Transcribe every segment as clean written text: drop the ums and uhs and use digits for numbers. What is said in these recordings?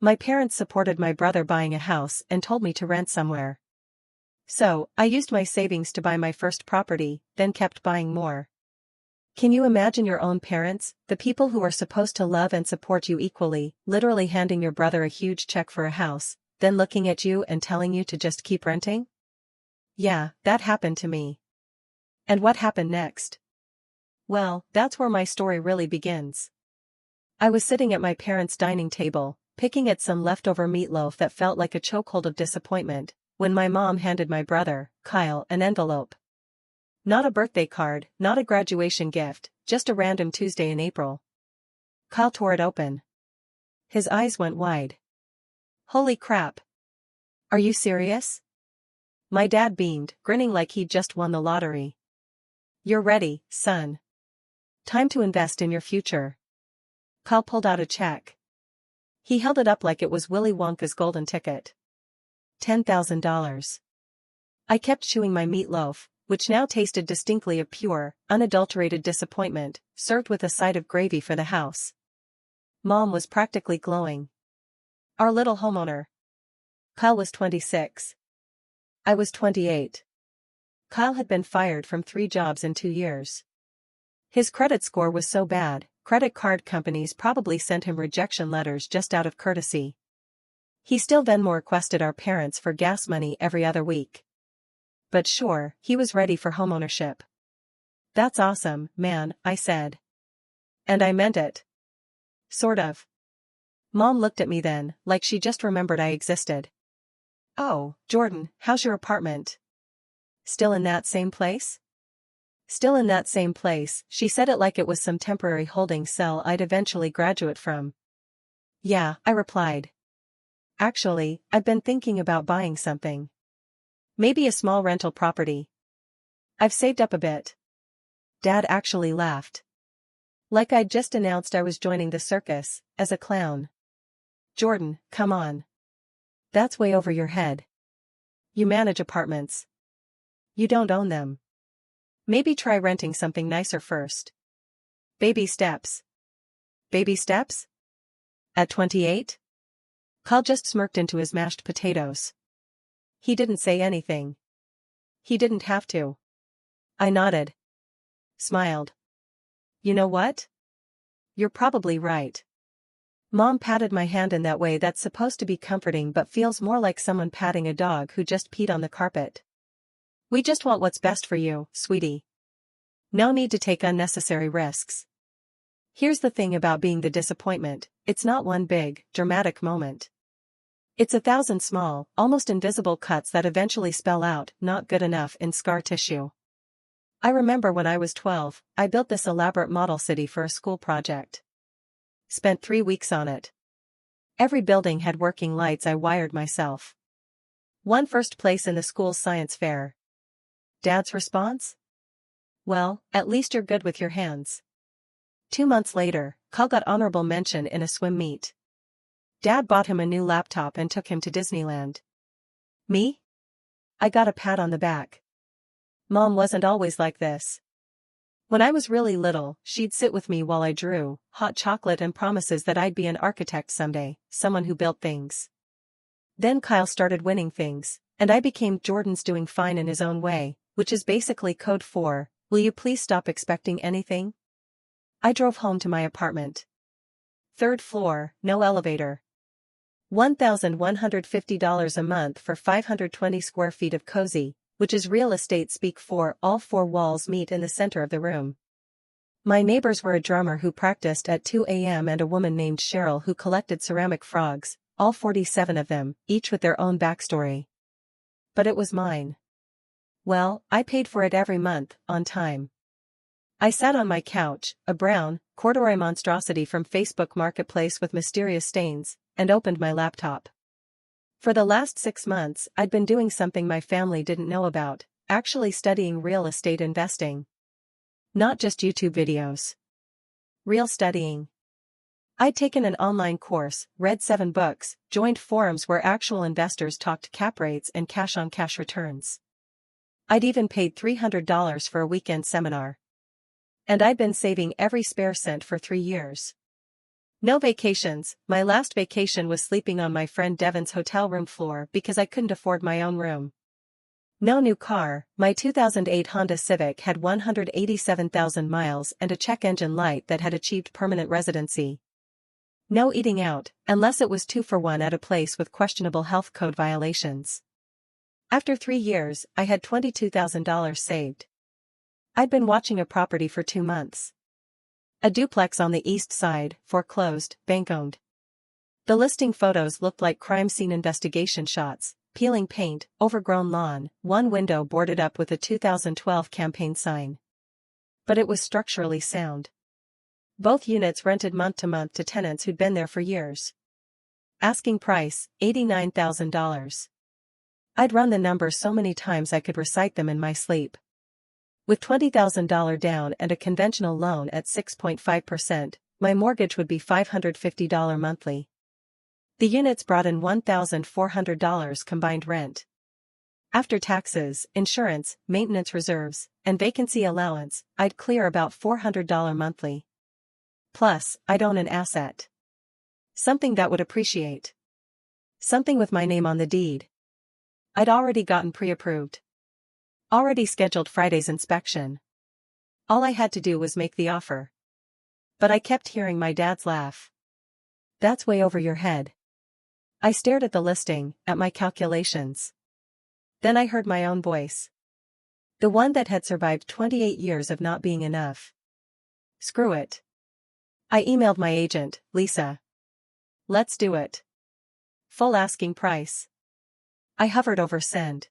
My parents supported my brother buying a house and told me to rent somewhere. So, I used my savings to buy my first property, then kept buying more. Can you imagine your own parents, the people who are supposed to love and support you equally, literally handing your brother a huge check for a house, then looking at you and telling you to just keep renting? Yeah, that happened to me. And what happened next? Well, that's where my story really begins. I was sitting at my parents' dining table, picking at some leftover meatloaf that felt like a chokehold of disappointment, when my mom handed my brother, Kyle, an envelope. Not a birthday card, not a graduation gift, just a random Tuesday in April. Kyle tore it open. His eyes went wide. Holy crap! Are you serious? My dad beamed, grinning like he'd just won the lottery. You're ready, son. Time to invest in your future. Kyle pulled out a check. He held it up like it was Willy Wonka's golden ticket. $10,000. I kept chewing my meatloaf, which now tasted distinctly of pure, unadulterated disappointment, served with a side of gravy for the house. Mom was practically glowing. Our little homeowner. Kyle was 26. I was 28. Kyle had been fired from 3 jobs in 2 years. His credit score was so bad, credit card companies probably sent him rejection letters just out of courtesy. He still Venmo requested our parents for gas money every other week. But sure, he was ready for homeownership. That's awesome, man, I said. And I meant it. Sort of. Mom looked at me then, like she just remembered I existed. Oh, Jordan, how's your apartment? Still in that same place? Still in that same place, she said it like it was some temporary holding cell I'd eventually graduate from. Yeah, I replied. Actually, I've been thinking about buying something. Maybe a small rental property. I've saved up a bit. Dad actually laughed. Like I'd just announced I was joining the circus, as a clown. Jordan, come on. That's way over your head. You manage apartments. You don't own them. Maybe try renting something nicer first. Baby steps. Baby steps? At 28? Kyle just smirked into his mashed potatoes. He didn't say anything. He didn't have to. I nodded. Smiled. You know what? You're probably right. Mom patted my hand in that way that's supposed to be comforting but feels more like someone patting a dog who just peed on the carpet. We just want what's best for you, sweetie. No need to take unnecessary risks. Here's the thing about being the disappointment, it's not one big, dramatic moment. It's 1,000 small, almost invisible cuts that eventually spell out, not good enough in scar tissue. I remember when I was 12, I built this elaborate model city for a school project. Spent 3 weeks on it. Every building had working lights I wired myself. Won first place in the school's science fair. Dad's response? Well, at least you're good with your hands. 2 months later, Kyle got honorable mention in a swim meet. Dad bought him a new laptop and took him to Disneyland. Me? I got a pat on the back. Mom wasn't always like this. When I was really little, she'd sit with me while I drew, hot chocolate and promises that I'd be an architect someday, someone who built things. Then Kyle started winning things, and I became Jordan's doing fine in his own way, which is basically code for, will you please stop expecting anything? I drove home to my apartment. 3rd floor, no elevator. $1,150 a month for 520 square feet of cozy, which is real estate speak for all 4 walls meet in the center of the room. My neighbors were a drummer who practiced at 2 a.m. and a woman named Cheryl who collected ceramic frogs, all 47 of them, each with their own backstory. But it was mine. Well, I paid for it every month, on time. I sat on my couch, a brown, corduroy monstrosity from Facebook Marketplace with mysterious stains, and opened my laptop. For the last 6 months, I'd been doing something my family didn't know about, actually studying real estate investing. Not just YouTube videos. Real studying. I'd taken an online course, read 7 books, joined forums where actual investors talked cap rates and cash-on-cash returns. I'd even paid $300 for a weekend seminar. And I'd been saving every spare cent for 3 years. No vacations. My last vacation was sleeping on my friend Devin's hotel room floor because I couldn't afford my own room. No new car. My 2008 Honda Civic had 187,000 miles and a check engine light that had achieved permanent residency. No eating out, unless it was 2-for-1 at a place with questionable health code violations. After 3 years, I had $22,000 saved. I'd been watching a property for 2 months. A duplex on the east side, foreclosed, bank-owned. The listing photos looked like crime scene investigation shots, peeling paint, overgrown lawn, one window boarded up with a 2012 campaign sign. But it was structurally sound. Both units rented month to month to tenants who'd been there for years. Asking price, $89,000. I'd run the numbers so many times I could recite them in my sleep. With $20,000 down and a conventional loan at 6.5%, my mortgage would be $550 monthly. The units brought in $1,400 combined rent. After taxes, insurance, maintenance reserves, and vacancy allowance, I'd clear about $400 monthly. Plus, I'd own an asset. Something that would appreciate. Something with my name on the deed. I'd already gotten pre-approved. Already scheduled Friday's inspection. All I had to do was make the offer. But I kept hearing my dad's laugh. That's way over your head. I stared at the listing, at my calculations. Then I heard my own voice. The one that had survived 28 years of not being enough. Screw it. I emailed my agent, Lisa. Let's do it. Full asking price. I hovered over send.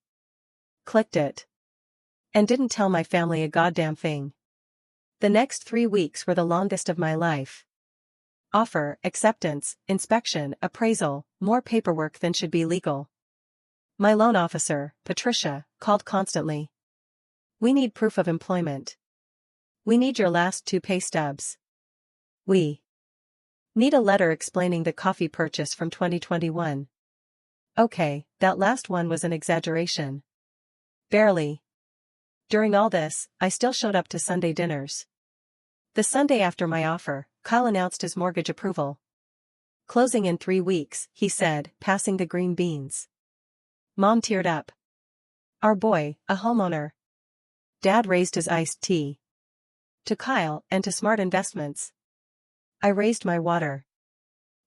Clicked it. And didn't tell my family a goddamn thing. The next 3 weeks were the longest of my life. Offer, acceptance, inspection, appraisal, more paperwork than should be legal. My loan officer, Patricia, called constantly. We need proof of employment. We need your last 2 pay stubs. We need a letter explaining the coffee purchase from 2021. Okay, that last one was an exaggeration. Barely. During all this, I still showed up to Sunday dinners. The Sunday after my offer, Kyle announced his mortgage approval. Closing in 3 weeks, he said, passing the green beans. Mom teared up. Our boy, a homeowner. Dad raised his iced tea. To Kyle and to Smart Investments. I raised my water.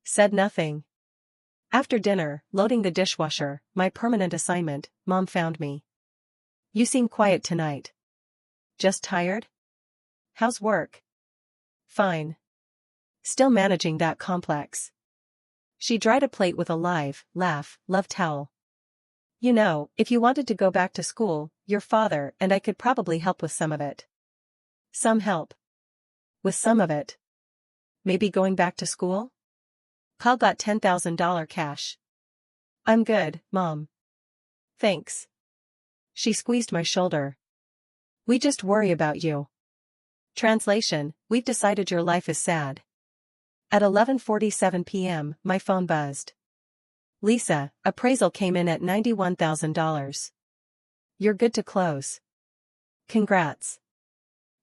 Said nothing. After dinner, loading the dishwasher, my permanent assignment, Mom found me. You seem quiet tonight. Just tired? How's work? Fine. Still managing that complex. She dried a plate with a live, love towel. You know, if you wanted to go back to school, your father and I could probably help with some of it. Some help. With some of it. Maybe going back to school? Kyle got $10,000 cash. I'm good, Mom. Thanks. She squeezed my shoulder. We just worry about you. Translation, we've decided your life is sad. At 11:47 p.m., my phone buzzed. Lisa, appraisal came in at $91,000. You're good to close. Congrats.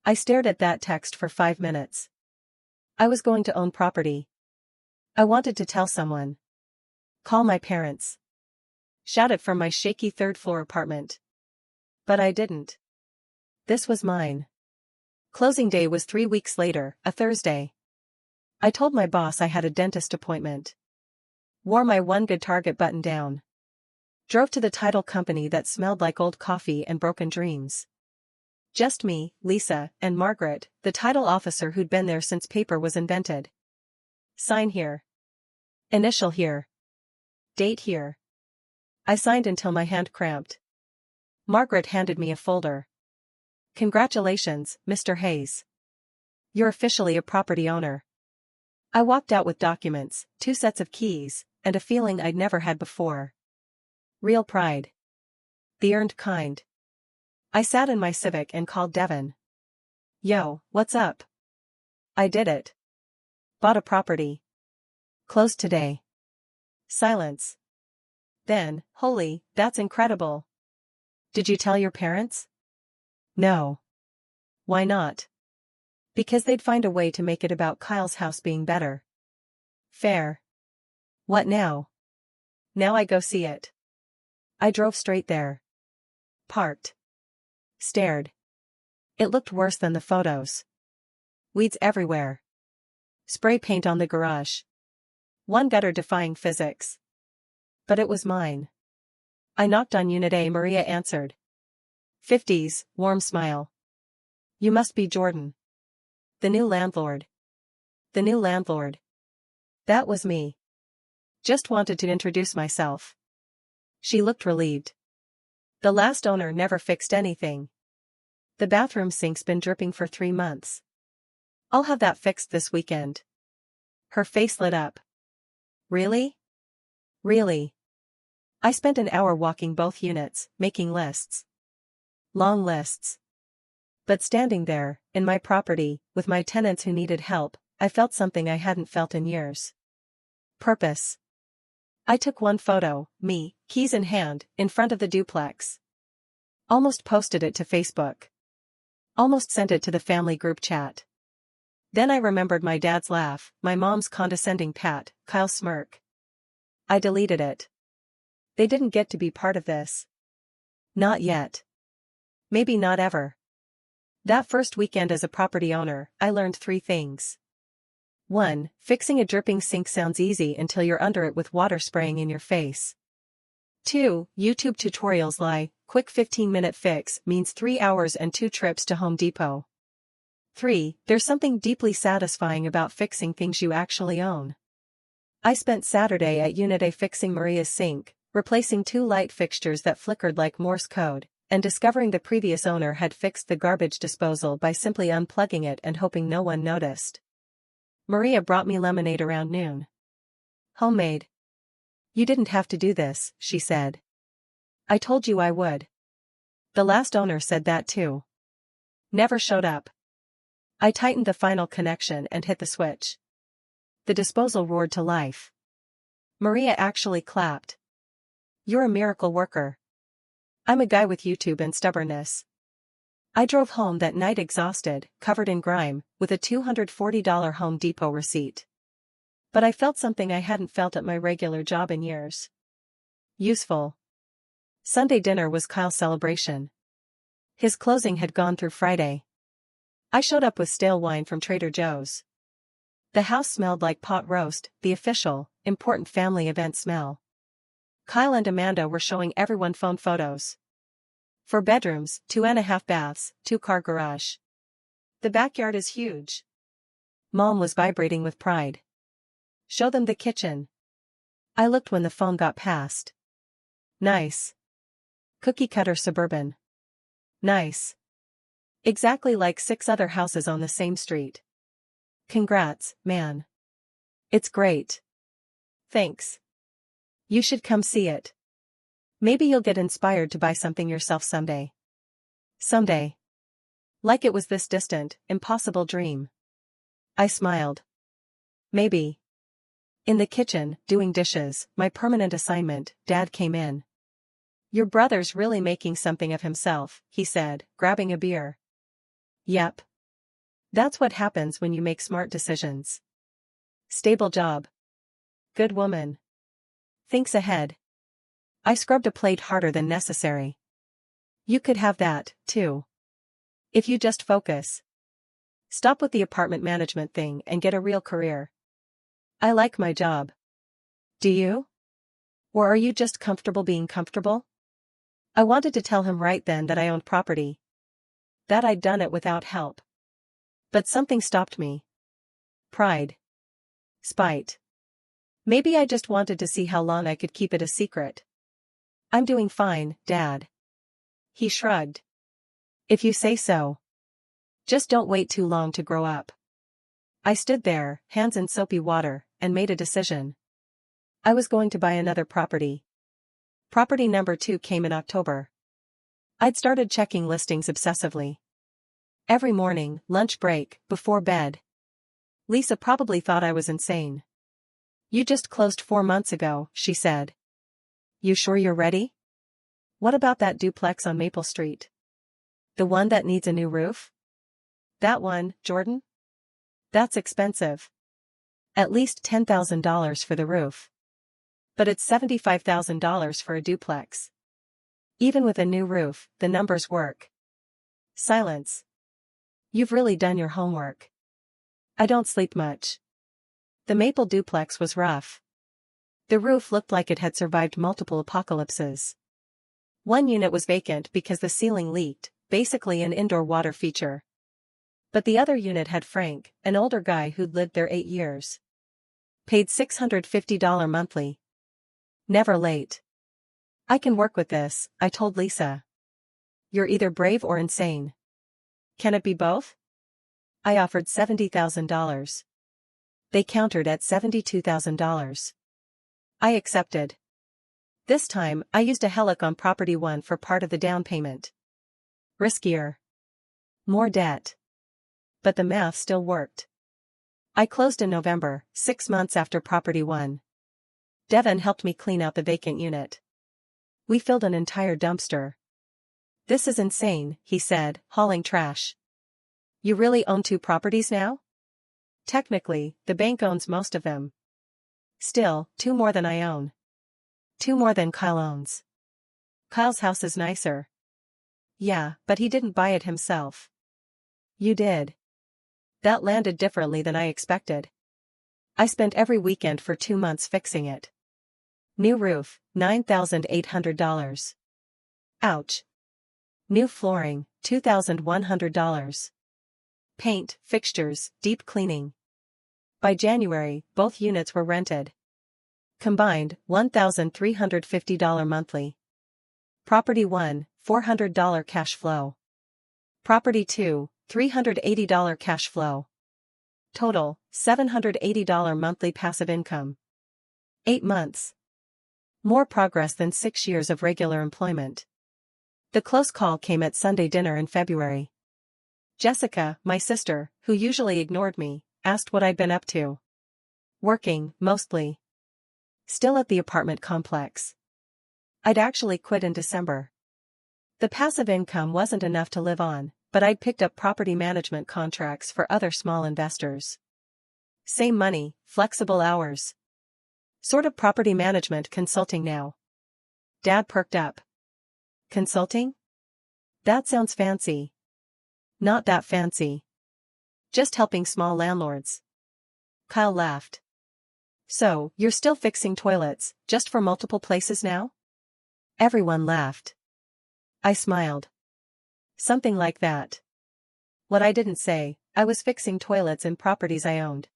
I stared at that text for 5 minutes. I was going to own property. I wanted to tell someone. Call my parents. Shout it from my shaky 3rd-floor apartment. But I didn't. This was mine. Closing day was 3 weeks later, a Thursday. I told my boss I had a dentist appointment. Wore my One Good Target button down. Drove to the title company that smelled like old coffee and broken dreams. Just me, Lisa, and Margaret, the title officer who'd been there since paper was invented. Sign here. Initial here. Date here. I signed until my hand cramped. Margaret handed me a folder. Congratulations, Mr. Hayes. You're officially a property owner. I walked out with documents, 2 sets of keys, and a feeling I'd never had before. Real pride. The earned kind. I sat in my Civic and called Devin. Yo, what's up? I did it. Bought a property. Closed today. Silence. Then, holy, that's incredible. Did you tell your parents? No. Why not? Because they'd find a way to make it about Kyle's house being better. Fair. What now? Now I go see it. I drove straight there. Parked. Stared. It looked worse than the photos. Weeds everywhere. Spray paint on the garage. One gutter defying physics. But it was mine. I knocked on Unit A. Maria answered. 50s, warm smile. You must be Jordan. The new landlord. The new landlord. That was me. Just wanted to introduce myself. She looked relieved. The last owner never fixed anything. The bathroom sink's been dripping for 3 months. I'll have that fixed this weekend. Her face lit up. Really? Really? I spent an hour walking both units, making lists. Long lists. But standing there, in my property, with my tenants who needed help, I felt something I hadn't felt in years. Purpose. I took one photo, me, keys in hand, in front of the duplex. Almost posted it to Facebook. Almost sent it to the family group chat. Then I remembered my dad's laugh, my mom's condescending pat, Kyle's smirk. I deleted it. They didn't get to be part of this. Not yet. Maybe not ever. That first weekend as a property owner, I learned 3 things. 1. Fixing a dripping sink sounds easy until you're under it with water spraying in your face. 2. YouTube tutorials lie, quick 15-minute fix means 3 hours and 2 trips to Home Depot. 3. There's something deeply satisfying about fixing things you actually own. I spent Saturday at Unit A fixing Maria's sink, replacing 2 light fixtures that flickered like Morse code, and discovering the previous owner had fixed the garbage disposal by simply unplugging it and hoping no one noticed. Maria brought me lemonade around noon. Homemade. You didn't have to do this, she said. I told you I would. The last owner said that too. Never showed up. I tightened the final connection and hit the switch. The disposal roared to life. Maria actually clapped. You're a miracle worker. I'm a guy with YouTube and stubbornness. I drove home that night exhausted, covered in grime, with a $240 Home Depot receipt. But I felt something I hadn't felt at my regular job in years. Useful. Sunday dinner was Kyle's celebration. His closing had gone through Friday. I showed up with stale wine from Trader Joe's. The house smelled like pot roast, the official, important family event smell. Kyle and Amanda were showing everyone phone photos. 4 bedrooms, 2.5 baths, 2-car garage. The backyard is huge. Mom was vibrating with pride. Show them the kitchen. I looked when the phone got passed. Nice. Cookie-cutter suburban. Nice. Exactly like 6 other houses on the same street. Congrats, man. It's great. Thanks. You should come see it. Maybe you'll get inspired to buy something yourself someday. Someday. Like it was this distant, impossible dream. I smiled. Maybe. In the kitchen, doing dishes, my permanent assignment, Dad came in. Your brother's really making something of himself, he said, grabbing a beer. Yep. That's what happens when you make smart decisions. Stable job. Good woman. Thinks ahead. I scrubbed a plate harder than necessary. You could have that, too. If you just focus. Stop with the apartment management thing and get a real career. I like my job. Do you? Or are you just comfortable being comfortable? I wanted to tell him right then that I owned property. That I'd done it without help. But something stopped me. Pride. Spite. Maybe I just wanted to see how long I could keep it a secret. I'm doing fine, Dad. He shrugged. If you say so. Just don't wait too long to grow up. I stood there, hands in soapy water, and made a decision. I was going to buy another property. Property number 2 came in October. I'd started checking listings obsessively. Every morning, lunch break, before bed. Lisa probably thought I was insane. You just closed 4 months ago, she said. You sure you're ready? What about that duplex on Maple Street? The one that needs a new roof? That one, Jordan? That's expensive. At least $10,000 for the roof. But it's $75,000 for a duplex. Even with a new roof, the numbers work. Silence. You've really done your homework. I don't sleep much. The maple duplex was rough. The roof looked like it had survived multiple apocalypses. One unit was vacant because the ceiling leaked, basically an indoor water feature. But the other unit had Frank, an older guy who'd lived there 8 years. Paid $650 monthly. Never late. I can work with this, I told Lisa. You're either brave or insane. Can it be both? I offered $70,000. They countered at $72,000. I accepted. This time, I used a HELOC on property 1 for part of the down payment. Riskier. More debt. But the math still worked. I closed in November, 6 months after property 1. Devin helped me clean out the vacant unit. We filled an entire dumpster. This is insane, he said, hauling trash. You really own 2 properties now? Technically, the bank owns most of them. Still, 2 more than I own. 2 more than Kyle owns. Kyle's house is nicer. Yeah, but he didn't buy it himself. You did. That landed differently than I expected. I spent every weekend for 2 months fixing it. New roof, $9,800. Ouch. New flooring, $2,100. Paint, fixtures, deep cleaning. By January, both units were rented. Combined, $1,350 monthly. Property 1, $400 cash flow. Property 2, $380 cash flow. Total, $780 monthly passive income. 8 months. More progress than 6 years of regular employment. The close call came at Sunday dinner in February. Jessica, my sister, who usually ignored me, asked what I'd been up to. Working, mostly. Still at the apartment complex. I'd actually quit in December. The passive income wasn't enough to live on, but I'd picked up property management contracts for other small investors. Same money, flexible hours. Sort of property management consulting now. Dad perked up. Consulting? That sounds fancy. Not that fancy. Just helping small landlords. Kyle laughed. So, you're still fixing toilets, just for multiple places now? Everyone laughed. I smiled. Something like that. What I didn't say, I was fixing toilets in properties I owned.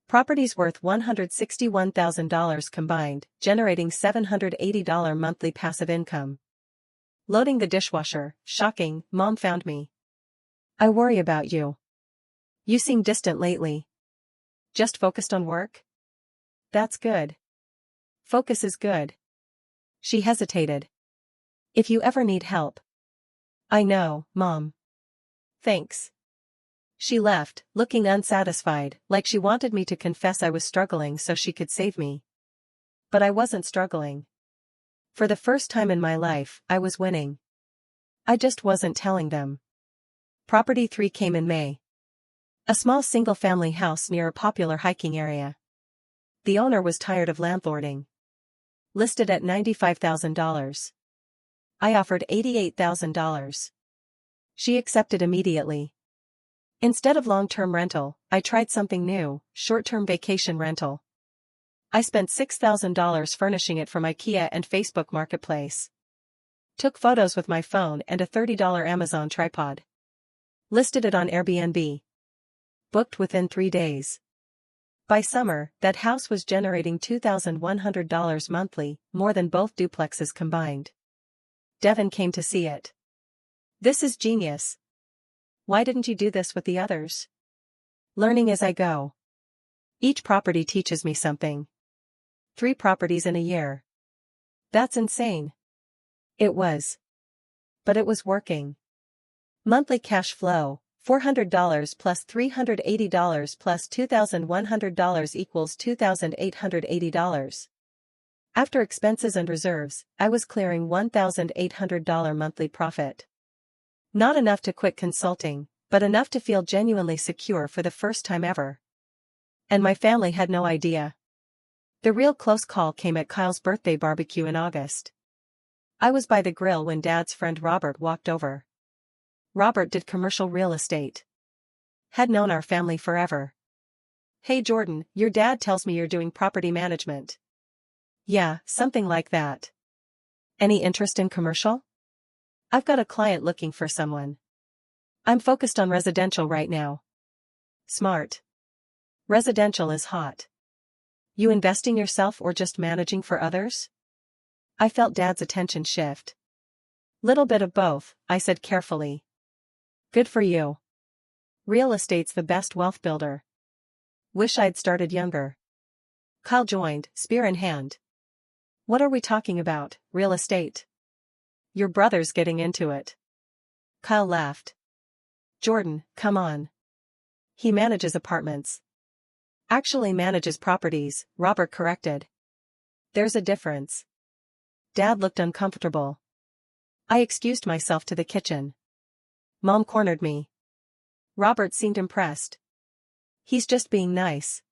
Properties worth $161,000 combined, generating $780 monthly passive income. Loading the dishwasher, shocking, Mom found me. I worry about you. You seem distant lately. Just focused on work? That's good. Focus is good. She hesitated. If you ever need help. I know, Mom. Thanks. She left, looking unsatisfied, like she wanted me to confess I was struggling so she could save me. But I wasn't struggling. For the first time in my life, I was winning. I just wasn't telling them. Property 3 came in May. A small single-family house near a popular hiking area. The owner was tired of landlording. Listed at $95,000. I offered $88,000. She accepted immediately. Instead of long-term rental, I tried something new, short-term vacation rental. I spent $6,000 furnishing it from IKEA and Facebook Marketplace. Took photos with my phone and a $30 Amazon tripod. Listed it on Airbnb. Booked within 3 days. By summer, that house was generating $2,100 monthly, more than both duplexes combined. Devin came to see it. This is genius. Why didn't you do this with the others? Learning as I go. Each property teaches me something. 3 properties in a year. That's insane. It was. But it was working. Monthly cash flow, $400 plus $380 plus $2,100 equals $2,880. After expenses and reserves, I was clearing $1,800 monthly profit. Not enough to quit consulting, but enough to feel genuinely secure for the first time ever. And my family had no idea. The real close call came at Kyle's birthday barbecue in August. I was by the grill when Dad's friend Robert walked over. Robert did commercial real estate. Had known our family forever. "Hey Jordan, your dad tells me you're doing property management." "Yeah, something like that." "Any interest in commercial?" "I've got a client looking for someone. I'm focused on residential right now." "Smart. Residential is hot. You investing yourself or just managing for others?" I felt Dad's attention shift. "Little bit of both," I said carefully. "Good for you. Real estate's the best wealth builder. Wish I'd started younger." Kyle joined, spear in hand. "What are we talking about, real estate?" "Your brother's getting into it." Kyle laughed. "Jordan, come on. He manages apartments." "Actually manages properties," Robert corrected. "There's a difference." Dad looked uncomfortable. I excused myself to the kitchen. Mom cornered me. Robert seemed impressed. "He's just being nice."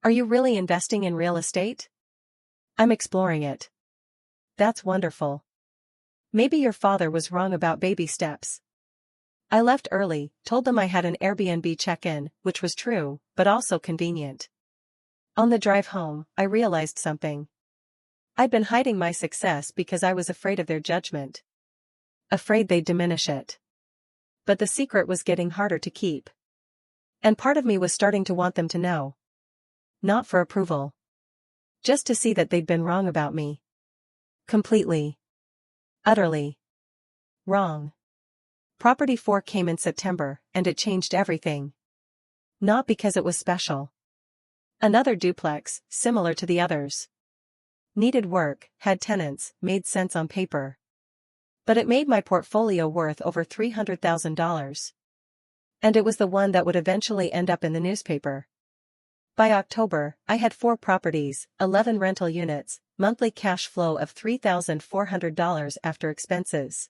"Are you really investing in real estate?" "I'm exploring it." "That's wonderful. Maybe your father was wrong about baby steps." I left early, told them I had an Airbnb check-in, which was true, but also convenient. On the drive home, I realized something. I'd been hiding my success because I was afraid of their judgment. Afraid they'd diminish it. But the secret was getting harder to keep. And part of me was starting to want them to know. Not for approval. Just to see that they'd been wrong about me. Completely. Utterly. Wrong. Property 4 came in September, and it changed everything. Not because it was special. Another duplex, similar to the others. Needed work, had tenants, made sense on paper. But it made my portfolio worth over $300,000. And it was the one that would eventually end up in the newspaper. By October, I had 4 properties, 11 rental units, monthly cash flow of $3,400 after expenses.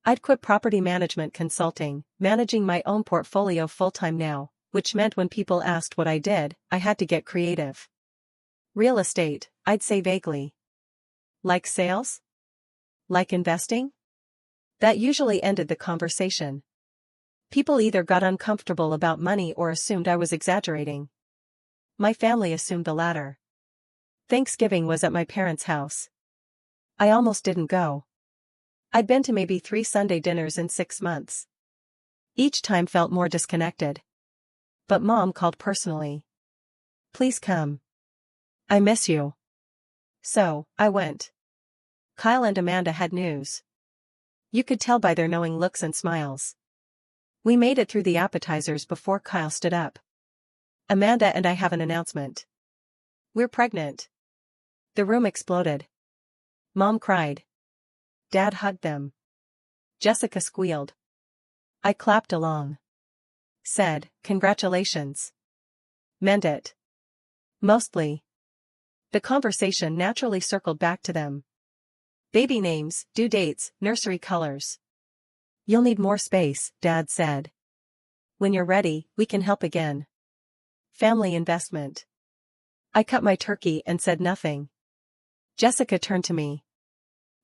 I'd quit property management consulting, managing my own portfolio full-time now, which meant when people asked what I did, I had to get creative. Real estate, I'd say vaguely. Like sales? Like investing? That usually ended the conversation. People either got uncomfortable about money or assumed I was exaggerating. My family assumed the latter. Thanksgiving was at my parents' house. I almost didn't go. I'd been to maybe 3 Sunday dinners in 6 months. Each time felt more disconnected. But Mom called personally. "Please come. I miss you." So, I went. Kyle and Amanda had news. You could tell by their knowing looks and smiles. We made it through the appetizers before Kyle stood up. "Amanda and I have an announcement. We're pregnant." The room exploded. Mom cried. Dad hugged them. Jessica squealed. I clapped along. Said, "Congratulations." Meant it. Mostly. The conversation naturally circled back to them. Baby names, due dates, nursery colors. "You'll need more space," Dad said. "When you're ready, we can help again." Family investment. I cut my turkey and said nothing. Jessica turned to me.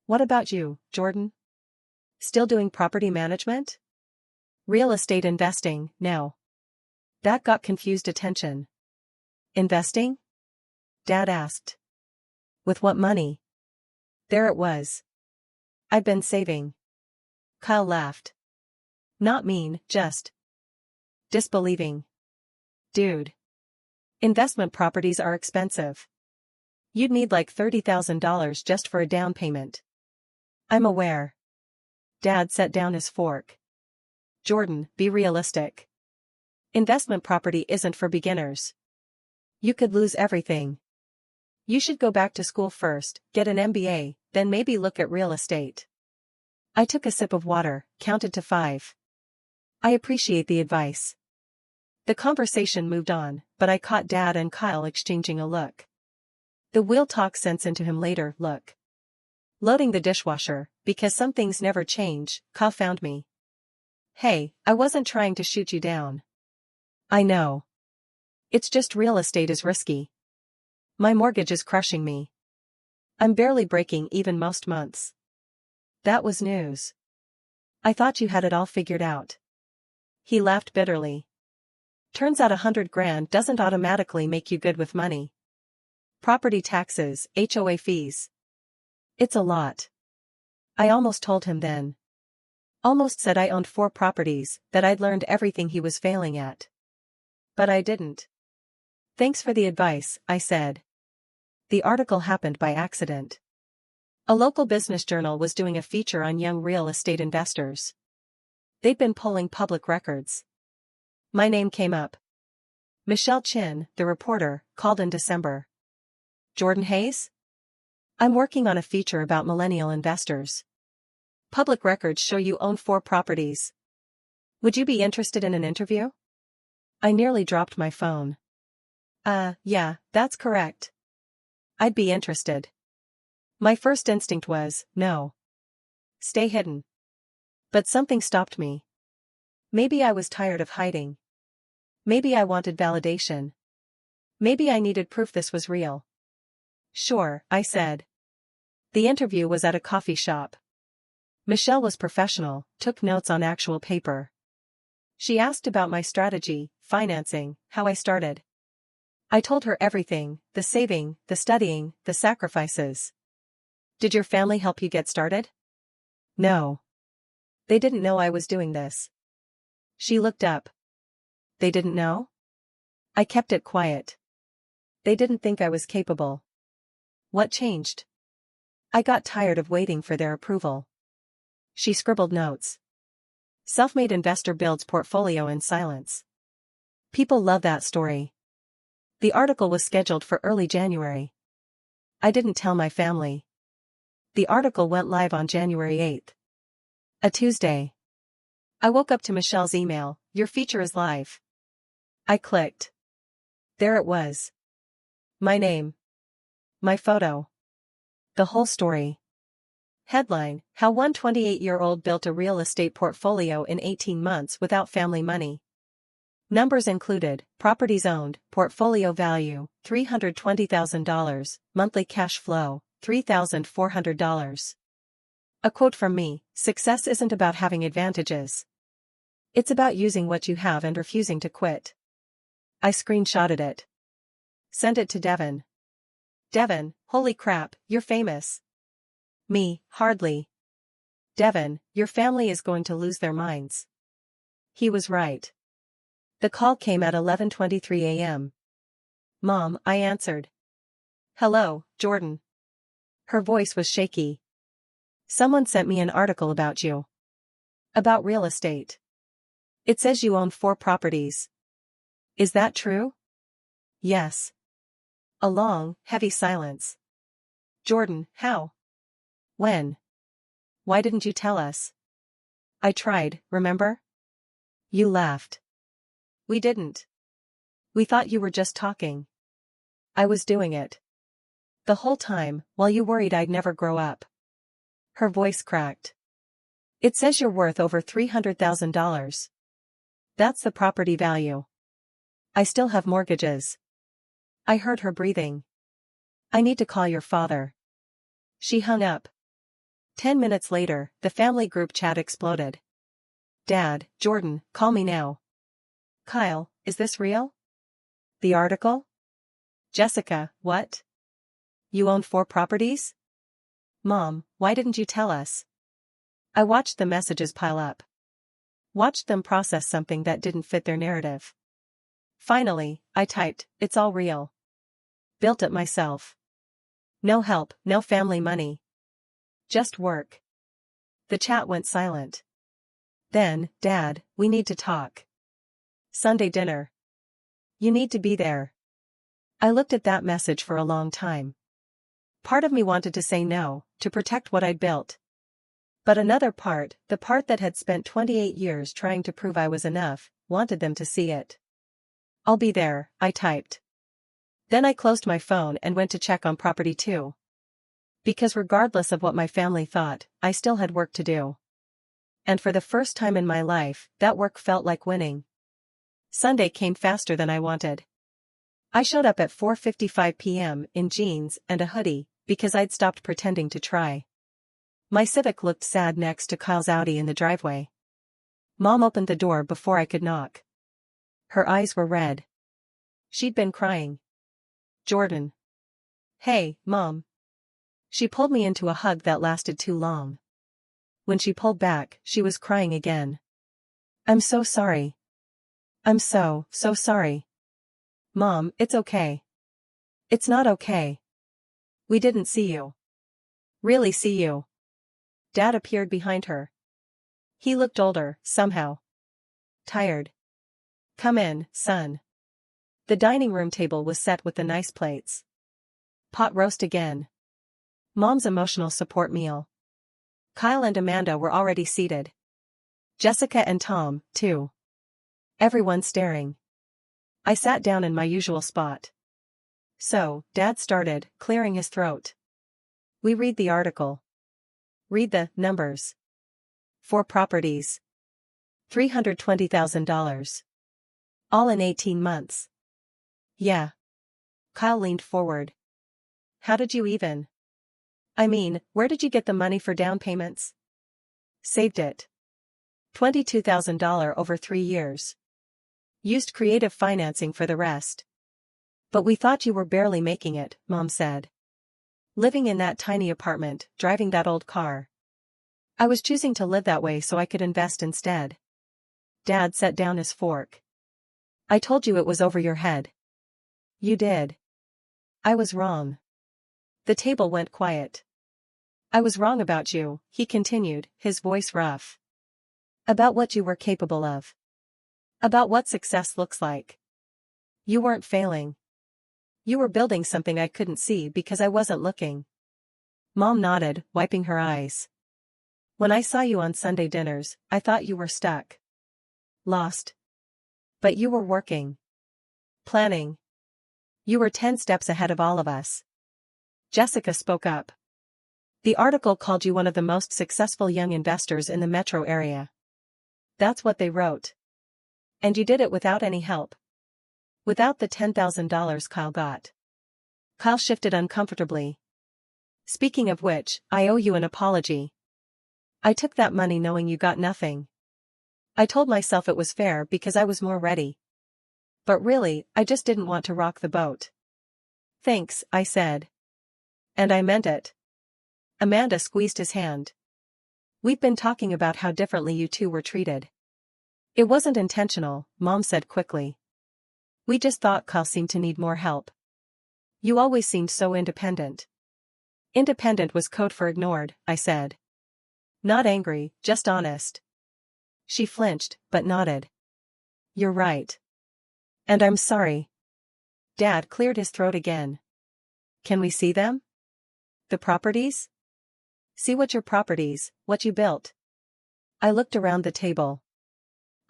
"What about you, Jordan? Still doing property management?" "Real estate investing, now." That got confused attention. "Investing?" Dad asked. "With what money?" There it was. I'd been saving. Kyle laughed. Not mean, just disbelieving. "Dude. Investment properties are expensive. You'd need like $30,000 just for a down payment." "I'm aware." Dad set down his fork. "Jordan, be realistic. Investment property isn't for beginners. You could lose everything. You should go back to school first, get an MBA, then maybe look at real estate." I took a sip of water, counted to 5. "I appreciate the advice." The conversation moved on, but I caught Dad and Kyle exchanging a look. The "we'll talk sense into him later" look. Loading the dishwasher, because some things never change, Kyle found me. "Hey, I wasn't trying to shoot you down." "I know. It's just real estate is risky. My mortgage is crushing me. I'm barely breaking even most months. That was news. I thought you had it all figured out. He laughed bitterly. Turns out $100,000 doesn't automatically make you good with money. Property taxes, HOA fees. It's a lot. I almost told him then. Almost said I owned 4 properties, that I'd learned everything he was failing at. But I didn't. Thanks for the advice, I said. The article happened by accident. A local business journal was doing a feature on young real estate investors. They'd been pulling public records. My name came up. Michelle Chin, the reporter, called in December. Jordan Hayes? I'm working on a feature about millennial investors. Public records show you own 4 properties. Would you be interested in an interview? I nearly dropped my phone. Yeah, that's correct. I'd be interested. My first instinct was, no. Stay hidden. But something stopped me. Maybe I was tired of hiding. Maybe I wanted validation. Maybe I needed proof this was real. Sure, I said. The interview was at a coffee shop. Michelle was professional, took notes on actual paper. She asked about my strategy, financing, how I started. I told her everything, the saving, the studying, the sacrifices. Did your family help you get started? No. They didn't know I was doing this. She looked up. They didn't know? I kept it quiet. They didn't think I was capable. What changed? I got tired of waiting for their approval. She scribbled notes. Self-made investor builds portfolio in silence. People love that story. The article was scheduled for early January. I didn't tell my family. The article went live on January 8th. A Tuesday. I woke up to Michelle's email, your feature is live. I clicked. There it was. My name. My photo. The whole story. Headline, how one 28-year-old built a real estate portfolio in 18 months without family money. Numbers included, properties owned, portfolio value, $320,000, monthly cash flow, $3,400. A quote from me, success isn't about having advantages. It's about using what you have and refusing to quit. I screenshotted it. Sent it to Devin. Devin, holy crap, you're famous. Me, hardly. Devin, your family is going to lose their minds. He was right. The call came at 11:23 a.m. Mom, I answered. Hello, Jordan. Her voice was shaky. Someone sent me an article about you. About real estate. It says you own 4 properties. Is that true? Yes. A long, heavy silence. Jordan, how? When? Why didn't you tell us? I tried, remember? You laughed. We didn't. We thought you were just talking. I was doing it. The whole time, while you worried I'd never grow up. Her voice cracked. It says you're worth over $300,000. That's the property value. I still have mortgages. I heard her breathing. I need to call your father. She hung up. 10 minutes later, the family group chat exploded. Dad, Jordan, call me now. Kyle, is this real? The article? Jessica, what? You own 4 properties? Mom, why didn't you tell us? I watched the messages pile up. Watched them process something that didn't fit their narrative. Finally, I typed, it's all real. Built it myself. No help, no family money. Just work. The chat went silent. Then, Dad, we need to talk. Sunday dinner. You need to be there. I looked at that message for a long time. Part of me wanted to say no, to protect what I'd built. But another part, the part that had spent 28 years trying to prove I was enough, wanted them to see it. I'll be there, I typed. Then I closed my phone and went to check on property 2. Because regardless of what my family thought, I still had work to do. And for the first time in my life, that work felt like winning. Sunday came faster than I wanted. I showed up at 4:55 p.m. in jeans and a hoodie, because I'd stopped pretending to try. My Civic looked sad next to Kyle's Audi in the driveway. Mom opened the door before I could knock. Her eyes were red. She'd been crying. Jordan. Hey, Mom. She pulled me into a hug that lasted too long. When she pulled back, she was crying again. I'm so sorry. I'm so sorry. Mom, it's okay. It's not okay. We didn't see you. Really see you. Dad appeared behind her. He looked older, somehow. Tired. Come in, son. The dining room table was set with the nice plates. Pot roast again. Mom's emotional support meal. Kyle and Amanda were already seated. Jessica and Tom, too. Everyone staring. I sat down in my usual spot. So, Dad started, clearing his throat. We read the article. Read the numbers. 4 properties. $320,000. All in 18 months. Yeah. Kyle leaned forward. How did you even? I mean, where did you get the money for down payments? Saved it. $22,000 over 3 years. Used creative financing for the rest. But we thought you were barely making it, Mom said. Living in that tiny apartment, driving that old car. I was choosing to live that way so I could invest instead. Dad set down his fork. I told you it was over your head. You did. I was wrong. The table went quiet. I was wrong about you, he continued, his voice rough. About what you were capable of. About what success looks like. You weren't failing. You were building something I couldn't see because I wasn't looking. Mom nodded, wiping her eyes. When I saw you on Sunday dinners, I thought you were stuck. Lost. But you were working. Planning. You were 10 steps ahead of all of us. Jessica spoke up. The article called you one of the most successful young investors in the metro area. That's what they wrote. And you did it without any help. Without the $10,000 Kyle got. Kyle shifted uncomfortably. Speaking of which, I owe you an apology. I took that money knowing you got nothing. I told myself it was fair because I was more ready. But really, I just didn't want to rock the boat. Thanks, I said. And I meant it. Amanda squeezed his hand. We've been talking about how differently you two were treated. It wasn't intentional, Mom said quickly. We just thought Kyle seemed to need more help. You always seemed so independent. Independent was code for ignored, I said. Not angry, just honest. She flinched, but nodded. You're right. And I'm sorry. Dad cleared his throat again. Can we see them? The properties? See what your properties, what you built. I looked around the table.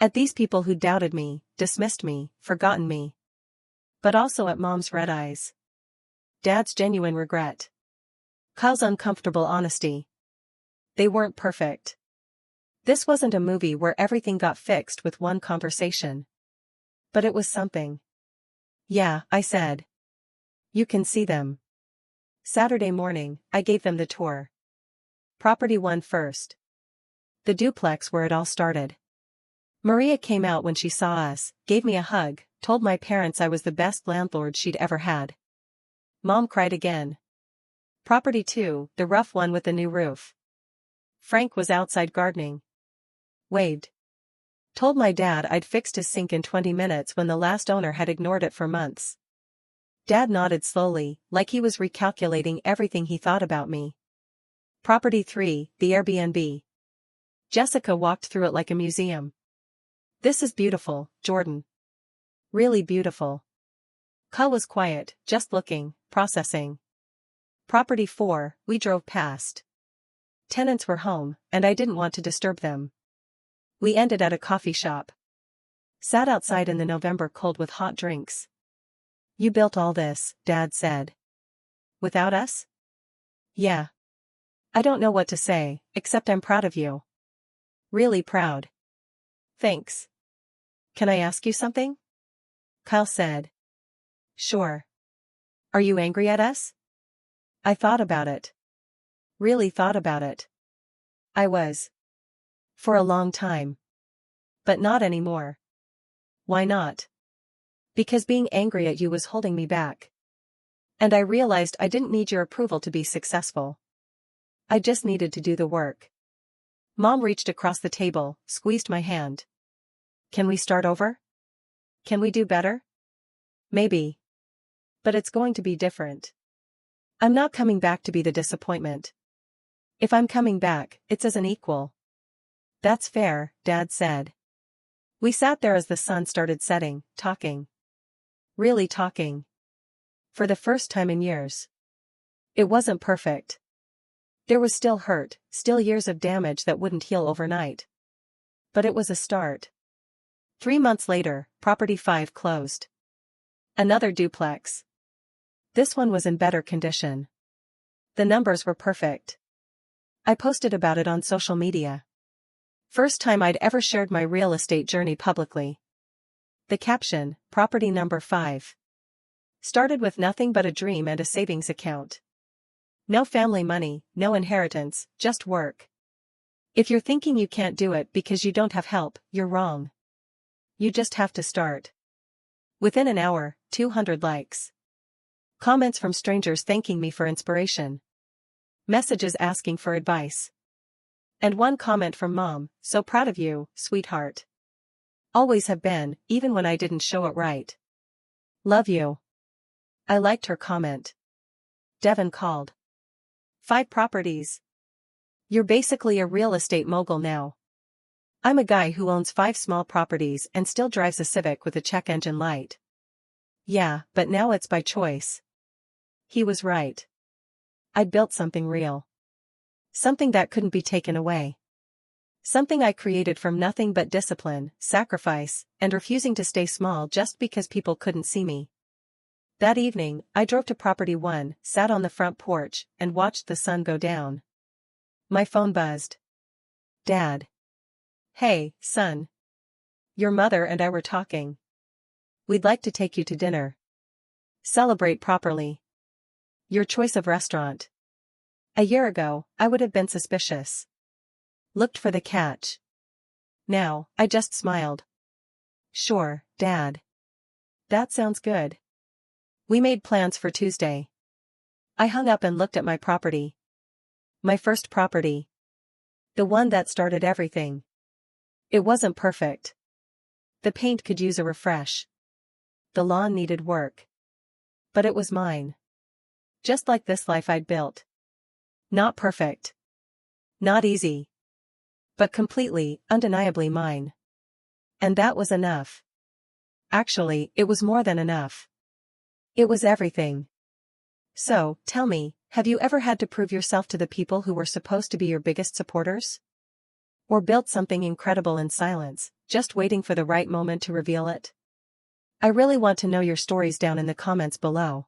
At these people who doubted me, dismissed me, forgotten me. But also at Mom's red eyes. Dad's genuine regret. Kyle's uncomfortable honesty. They weren't perfect. This wasn't a movie where everything got fixed with one conversation. But it was something. Yeah, I said. You can see them. Saturday morning, I gave them the tour. Property 1 first. The duplex where it all started. Maria came out when she saw us, gave me a hug, told my parents I was the best landlord she'd ever had. Mom cried again. Property 2, the rough one with the new roof. Frank was outside gardening. Waved. Told my dad I'd fixed his sink in 20 minutes when the last owner had ignored it for months. Dad nodded slowly, like he was recalculating everything he thought about me. Property 3, the Airbnb. Jessica walked through it like a museum. This is beautiful, Jordan. Really beautiful. Kyle was quiet, just looking, processing. Property 4, we drove past. Tenants were home, and I didn't want to disturb them. We ended at a coffee shop. Sat outside in the November cold with hot drinks. You built all this, Dad said. Without us? Yeah. I don't know what to say, except I'm proud of you. Really proud. Thanks. Can I ask you something? Kyle said. Sure. Are you angry at us? I thought about it. Really thought about it. I was. For a long time. But not anymore. Why not? Because being angry at you was holding me back. And I realized I didn't need your approval to be successful. I just needed to do the work. Mom reached across the table, squeezed my hand. Can we start over? Can we do better? Maybe. But it's going to be different. I'm not coming back to be the disappointment. If I'm coming back, it's as an equal. That's fair, Dad said. We sat there as the sun started setting, talking. Really talking. For the first time in years. It wasn't perfect. There was still hurt, still years of damage that wouldn't heal overnight. But it was a start. 3 months later, Property 5 closed. Another duplex. This one was in better condition. The numbers were perfect. I posted about it on social media. First time I'd ever shared my real estate journey publicly. The caption, Property number 5. Started with nothing but a dream and a savings account. No family money, no inheritance, just work. If you're thinking you can't do it because you don't have help, you're wrong. You just have to start. Within an hour, 200 likes. Comments from strangers thanking me for inspiration. Messages asking for advice. And one comment from Mom, so proud of you, sweetheart. Always have been, even when I didn't show it right. Love you. I liked her comment. Devin called. 5 properties. You're basically a real estate mogul now. I'm a guy who owns 5 small properties and still drives a Civic with a check engine light. Yeah, but now it's by choice. He was right. I'd built something real. Something that couldn't be taken away. Something I created from nothing but discipline, sacrifice, and refusing to stay small just because people couldn't see me. That evening, I drove to Property 1, sat on the front porch, and watched the sun go down. My phone buzzed. Dad. Hey, son. Your mother and I were talking. We'd like to take you to dinner. Celebrate properly. Your choice of restaurant. A year ago, I would have been suspicious. Looked for the catch. Now, I just smiled. Sure, Dad. That sounds good. We made plans for Tuesday. I hung up and looked at my property. My first property. The one that started everything. It wasn't perfect. The paint could use a refresh. The lawn needed work. But it was mine. Just like this life I'd built. Not perfect. Not easy. But completely, undeniably mine. And that was enough. Actually, it was more than enough. It was everything. So, tell me, have you ever had to prove yourself to the people who were supposed to be your biggest supporters? Or built something incredible in silence, just waiting for the right moment to reveal it? I really want to know your stories down in the comments below.